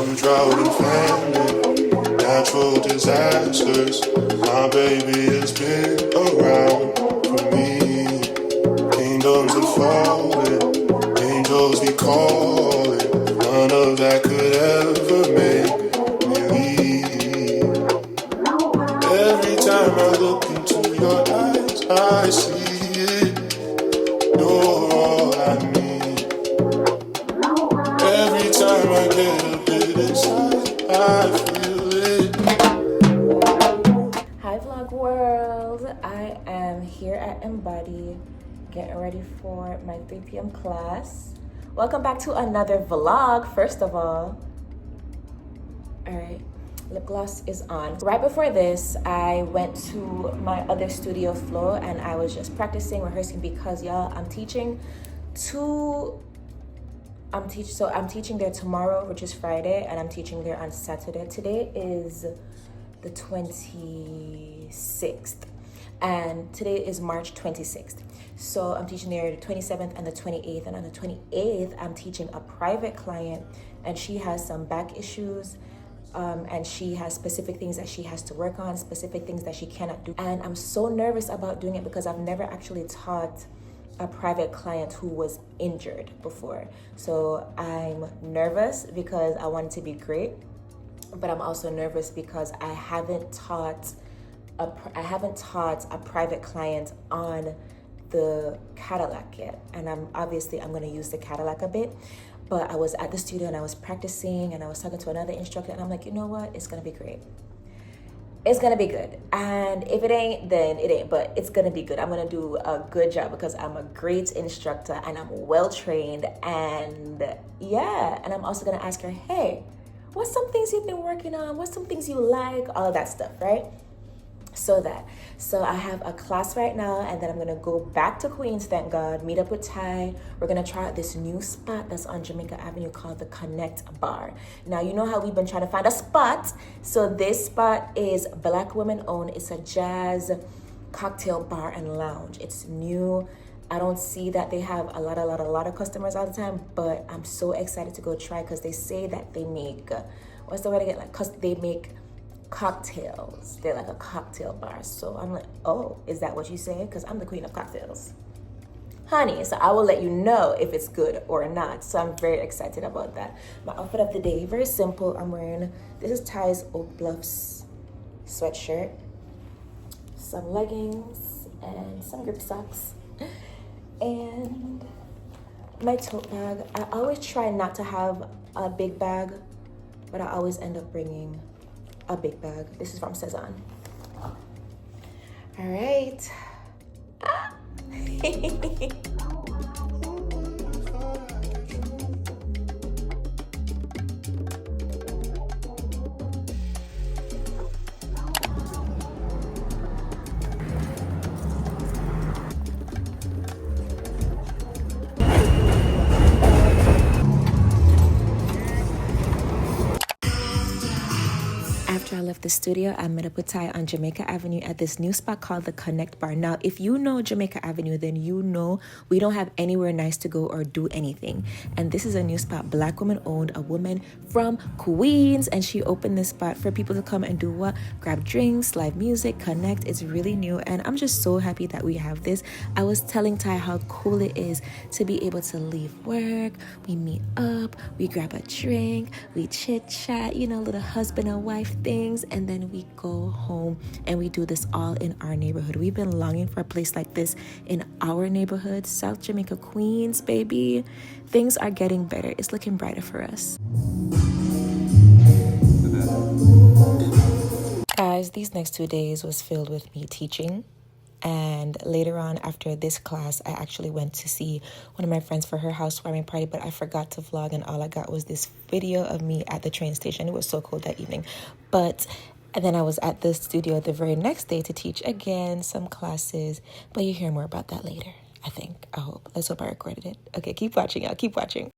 some drought and famine, natural disasters. My baby has been around for me. Kingdoms are falling, angels be calling. None of that could ever make me leave. Every time I look into your eyes, I see it. You're all I need. Every time I get a bit inside, I feel it. Hi vlog world, I am here at Embody getting ready for my 3 p.m. class. Welcome back to another vlog. First of all right, lip gloss is on. Right before this, I went to my other studio floor and I was just practicing, rehearsing because y'all, I'm teaching there tomorrow, which is Friday, and I'm teaching there on Saturday. Today is the 26th and today is March 26th. So I'm teaching there the 27th and the 28th, and on the 28th I'm teaching a private client, and she has some back issues, and she has specific things that she has to work on, specific things that she cannot do. And I'm so nervous about doing it because I've never actually taught a private client who was injured before. So I'm nervous because I want it to be great, but I'm also nervous because I haven't taught a private client on the Cadillac yet. And I'm gonna use the Cadillac a bit. But I was at the studio and I was practicing and I was talking to another instructor and I'm like, you know what? It's gonna be great. It's gonna be good. And if it ain't, then it ain't, but it's gonna be good. I'm gonna do a good job because I'm a great instructor and I'm well trained, and yeah. And I'm also gonna ask her, hey, what's some things you've been working on? What's some things you like? All of that stuff, right? So I have a class right now, and then I'm gonna go back to Queens, thank God, meet up with Ty. We're gonna try out this new spot that's on Jamaica Avenue called the Connect Bar. Now, you know how we've been trying to find a spot. So this spot is Black women owned. It's a jazz cocktail bar and lounge. It's new. I don't see that they have a lot of customers all the time, but I'm so excited to go try because they say that they make, what's the word again? They make cocktails. They're like a cocktail bar. So I'm like, oh, is that what you say? Because I'm the queen of cocktails, honey. So I will let you know if it's good or not. So I'm very excited about that. My outfit of the day, very simple. I'm wearing, this is Ty's Oak Bluffs sweatshirt, some leggings, and some grip socks, and my tote bag. I always try not to have a big bag, but I always end up bringing a big bag. This is from Cezanne. All right. After I left the studio, I met up with Ty on Jamaica Avenue at this new spot called the Connect Bar. Now, if you know Jamaica Avenue, then you know we don't have anywhere nice to go or do anything. And this is a new spot, Black woman owned, a woman from Queens. And she opened this spot for people to come and do what? Grab drinks, live music, connect. It's really new. And I'm just so happy that we have this. I was telling Ty how cool it is to be able to leave work. We meet up, we grab a drink, we chit chat, little husband and wife things, and then we go home and we do this all in our neighborhood. We've been longing for a place like this in our neighborhood, South Jamaica, Queens, baby. Things are getting better. It's looking brighter for us. Guys, these next 2 days was filled with me teaching. And later on, after this class, I actually went to see one of my friends for her housewarming party, but I forgot to vlog, and all I got was this video of me at the train station. It was so cold that evening. And then I was at the studio the very next day to teach again some classes, but you hear more about that later, I think. I hope. Let's hope I recorded it. Okay, keep watching, y'all. Keep watching.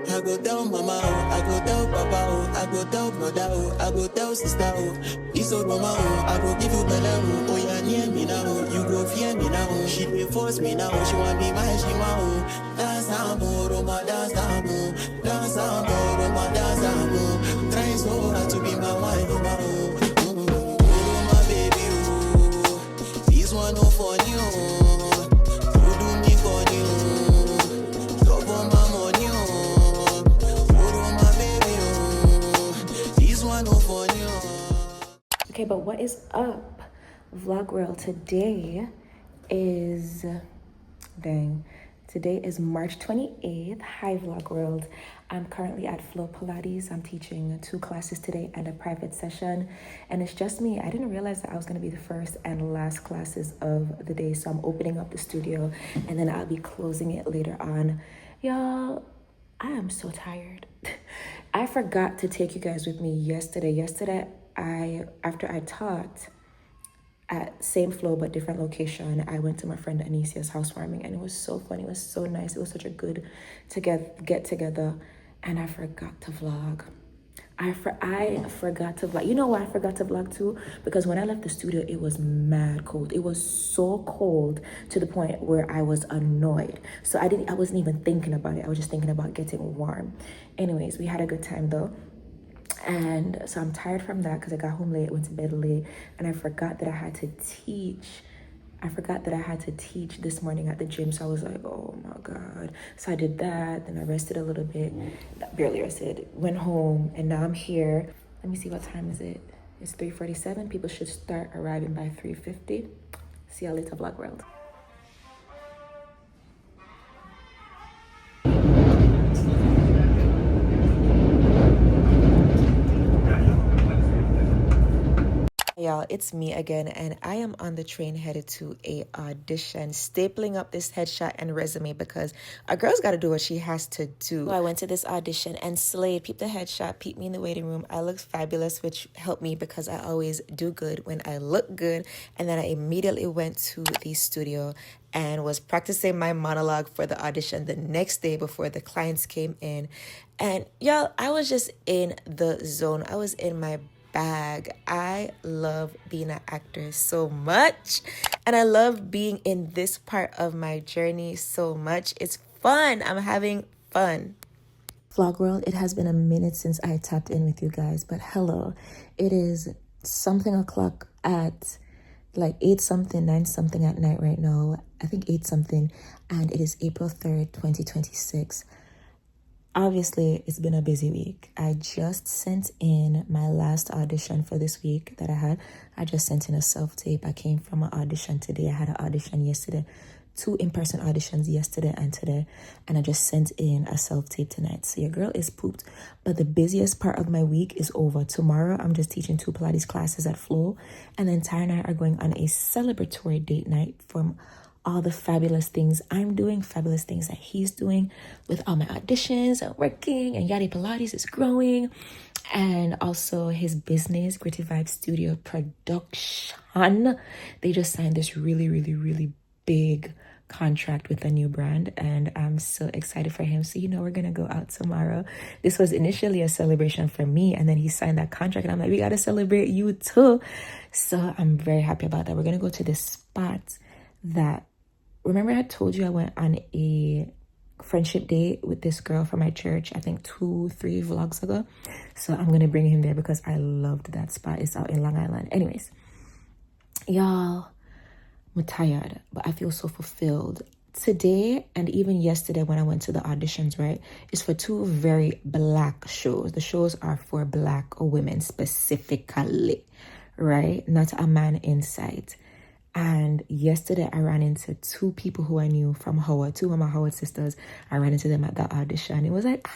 Had go tell mama, oh, I go tell papa, oh, I go tell brother, oh, I go tell sister, oh. This old mama, oh, I go give you better, oh, yeah, near me now, oh, you go fear me now, oh. She will force me now, she want be my shima, oh. Dance amor, oh, my dance amor, dance amor, oh, my dance amor. Try so hard to be my wife, oh, oh, my baby, oh. This one no funny, oh. You do me funny, oh. Love for my money, oh. Okay, but what is up, vlog world? Today is March 28th. Hi, vlog world. I'm currently at Flow Pilates. I'm teaching 2 classes today and a private session, and it's just me. I didn't realize that I was going to be the first and last classes of the day, so I'm opening up the studio and then I'll be closing it later on. Y'all, I am so tired. I forgot to take you guys with me yesterday. After I taught at same flow but different location, I went to my friend Anicia's housewarming, and it was so fun. It was so nice. It was such a good get together, and I forgot to vlog. I forgot to vlog. You know why I forgot to vlog too? Because when I left the studio, it was mad cold. It was so cold to the point where I was annoyed. So I wasn't even thinking about it. I was just thinking about getting warm. Anyways, we had a good time though. And so I'm tired from that because I got home late, went to bed late, and I forgot that I had to teach. This morning at the gym. So I was like, oh my God. So I did that. Then I rested a little bit. Barely rested. Went home. And now I'm here. Let me see, what time is it? It's 3:47. People should start arriving by 3:50. See y'all later, vlog world. Y'all, it's me again, and I am on the train headed to a audition, stapling up this headshot and resume because a girl's got to do what she has to do. So I went to this audition and slayed. Peep the headshot, peep me in the waiting room. I looked fabulous, which helped me because I always do good when I look good. And then I immediately went to the studio and was practicing my monologue for the audition the next day before the clients came in. And y'all, I was just in the zone. I was in my bag. I love being an actor so much, and I love being in this part of my journey so much. It's fun. I'm having fun. Vlog world, it has been a minute since I tapped in with you guys, but hello. It is something o'clock at like 8 something, 9 something at night right now. I think 8 something, and it is April 3rd, 2026. Obviously, it's been a busy week. I just sent in my last audition for this week that I had. I just sent in a self-tape. I came from an audition today. I had an audition yesterday. 2 in-person auditions yesterday and today. And I just sent in a self-tape tonight. So your girl is pooped. But the busiest part of my week is over. Tomorrow, I'm just teaching 2 Pilates classes at Flow. And then Tyra and I are going on a celebratory date night from all the fabulous things I'm doing, fabulous things that he's doing with all my auditions and working, and Yadi Pilates is growing, and also his business, Gritty Vibe Studio Production. They just signed this really, really, really big contract with a new brand, and I'm so excited for him. So we're gonna go out tomorrow. This was initially a celebration for me, and then he signed that contract, and I'm like, we gotta celebrate you too. So I'm very happy about that. We're gonna go to this spot that, remember I told you I went on a friendship date with this girl from my church, I think 2-3 vlogs ago. So I'm gonna bring him there because I loved that spot. It's out in Long Island. Anyways, y'all, I'm tired, but I feel so fulfilled. Today and even yesterday when I went to the auditions, right, is for 2 very black shows. The shows are for black women specifically, right? Not a man in sight. And yesterday I ran into 2 people who I knew from Howard, 2 of my Howard sisters. I ran into them at the audition. It was like,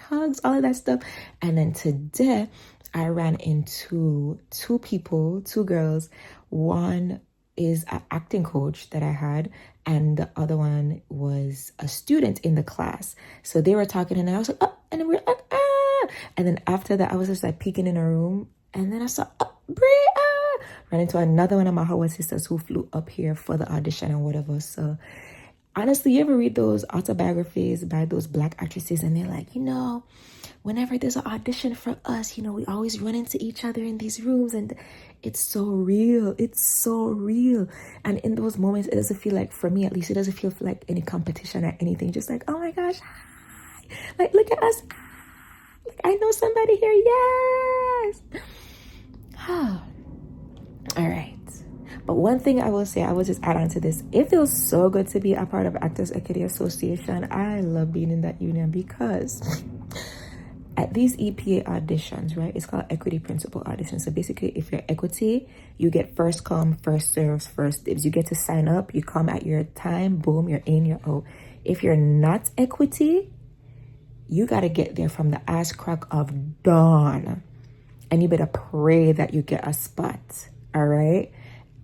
hugs, all of that stuff. And then today I ran into 2 people, 2 girls. One is an acting coach that I had, and the other one was a student in the class. So they were talking, and I was like, oh, and then we were like, ah. And then after that, I was just like peeking in a room, and then I saw, oh, Brie, ran into another one of my Howard sisters who flew up here for the audition and whatever. So honestly, you ever read those autobiographies by those Black actresses and they're like, whenever there's an audition for us, we always run into each other in these rooms, and it's so real. It's so real. And in those moments, it doesn't feel like, for me at least, it doesn't feel like any competition or anything. Just like, oh my gosh, hi. Like, look at us. Like, I know somebody here. Yes. All right. But one thing I will say, I will just add on to this. It feels so good to be a part of Actors Equity Association. I love being in that union because at these EPA auditions, right, it's called Equity Principal Auditions. So basically, if you're equity, you get first come, first serves, first dibs. You get to sign up, you come at your time, boom, you're in, you're out. If you're not equity, you got to get there from the ass crack of dawn. And you better pray that you get a spot, all right?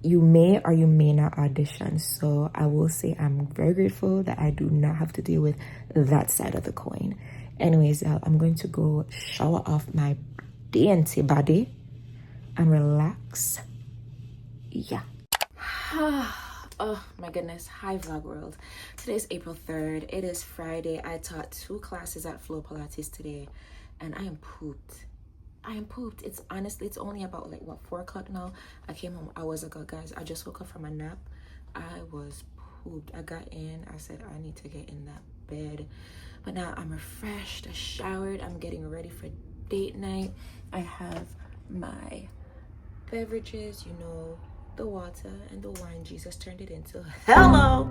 You may or you may not audition. So I will say I'm very grateful that I do not have to deal with that side of the coin. Anyways, I'm going to go shower off my dainty body and relax. Yeah. Oh my goodness. Hi vlog world. Today is April 3rd. It is Friday. I taught 2 classes at Flow Pilates today and I am pooped. It's honestly, it's only about 4 o'clock now. I came home hours ago, guys. I just woke up from a nap. I was pooped. I got in. I said, I need to get in that bed. But now I'm refreshed. I showered. I'm getting ready for date night. I have my beverages, the water and the wine Jesus turned it into. Hello!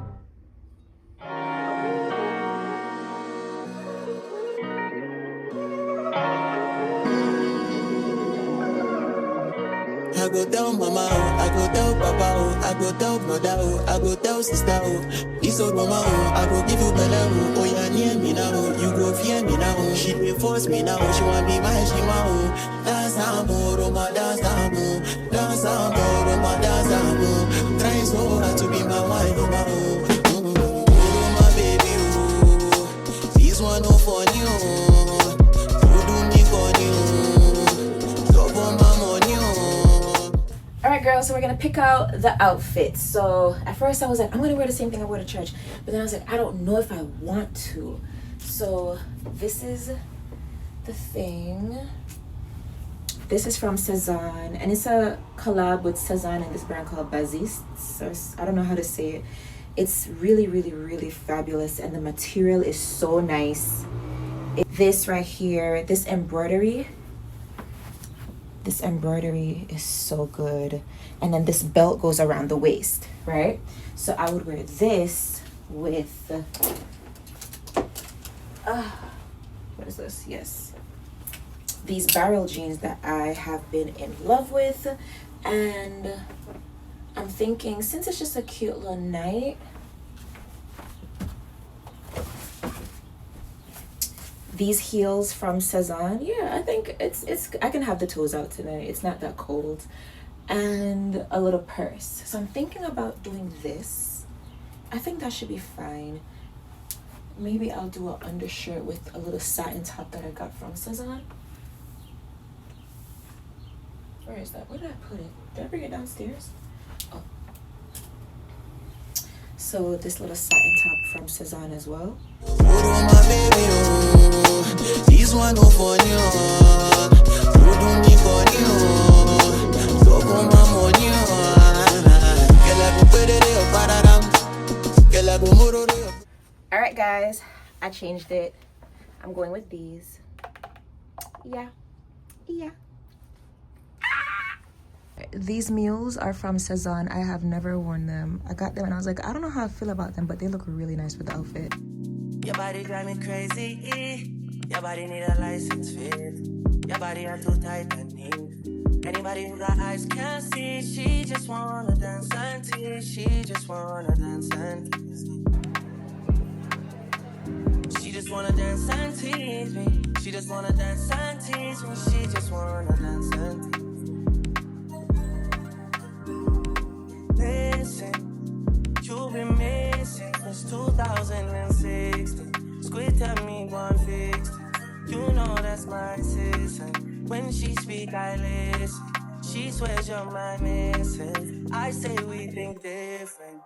I go tell mama, I go tell papa, I go tell brother, I go tell sister, this old mama, I go give you bella, oh yeah, near me now, you go fear me now, she may force me now, she want me my shima, dance amor, my dance amor, dance amor, try so hard to be my wife, oh my baby, this one no for you, you do me for you, love on my money. All right, girls, so we're gonna pick out the outfit. So at first I was like, I'm gonna wear the same thing I wore to church, but then I was like, I don't know if I want to. So this is the thing. This is from Cezanne, and it's a collab with Cezanne and this brand called Bazis. So I don't know how to say it. It's really, really, really fabulous, and the material is so nice. This right here, this embroidery is so good. And then this belt goes around the waist, right? So I would wear this with what is this? Yes, these barrel jeans that I have been in love with. And I'm thinking, since it's just a cute little night, these heels from Cezanne, yeah, I think it's I can have the toes out tonight. It's not that cold. And a little purse. So I'm thinking about doing this. I think that should be fine. Maybe I'll do an undershirt with a little satin top that I got from Cezanne. Where is that? Where did I put it? Did I bring it downstairs? Oh. So this little satin top from Cezanne as well. This one no for you. You do me for you. So come my money. All right, guys, I changed it. I'm going with these. Yeah. These mules are from Cezanne. I have never worn them. I got them and I was like, I don't know how I feel about them, but they look really nice with the outfit. Your body drive me crazy. Your body need a license fit. Your body are too tight and neat. Anybody who got eyes can't see. She just wanna dance and tease. She just wanna dance and tease me. She just wanna dance and tease me. She just wanna dance and tease me. She just wanna dance and tease me. Listen, you've been missing since 2016. Squid tell me one fix. You know that's my sister. When she speak, I listen. She swears you're my missing. I say we think different.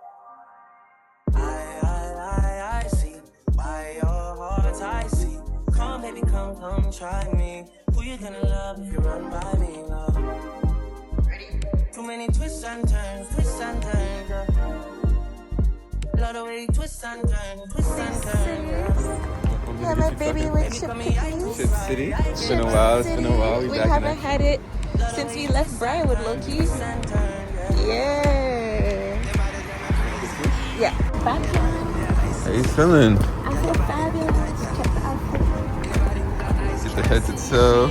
I eye, I see. By your heart, I see. Come, baby, come, try me. Who you gonna love if you run by me, love? Too many twists and turns, girl. Love the way you twist and turn, girl. Yeah, my baby with chip cookies. Chip City. It's been a while. We haven't had it since we left Briarwood, Loki. Yeah. Yeah. Fabulous. How you feeling? I feel fabulous. Check the outfit. Get the head to toe.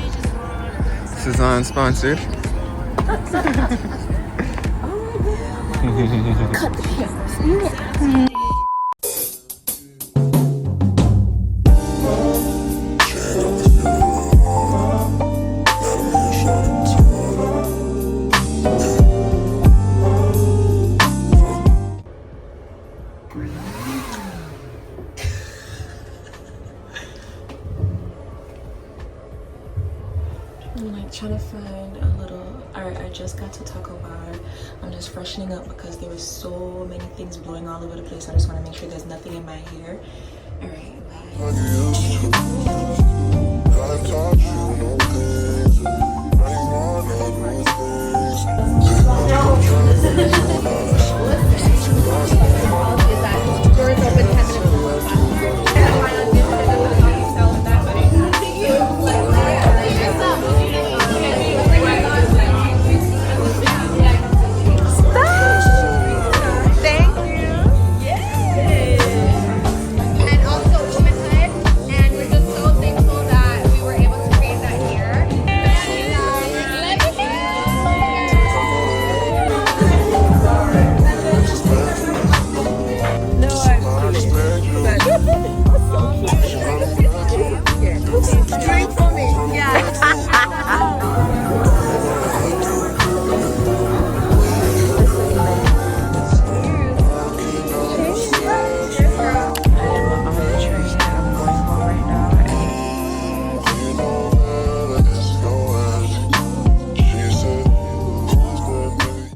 This is unsponsored. Cut the cameras. I'm like trying to find a little. Alright, I just got to Taco Bar. I'm just freshening up because there was so many things blowing all over the place. I just want to make sure there's nothing in my hair. Alright, bye.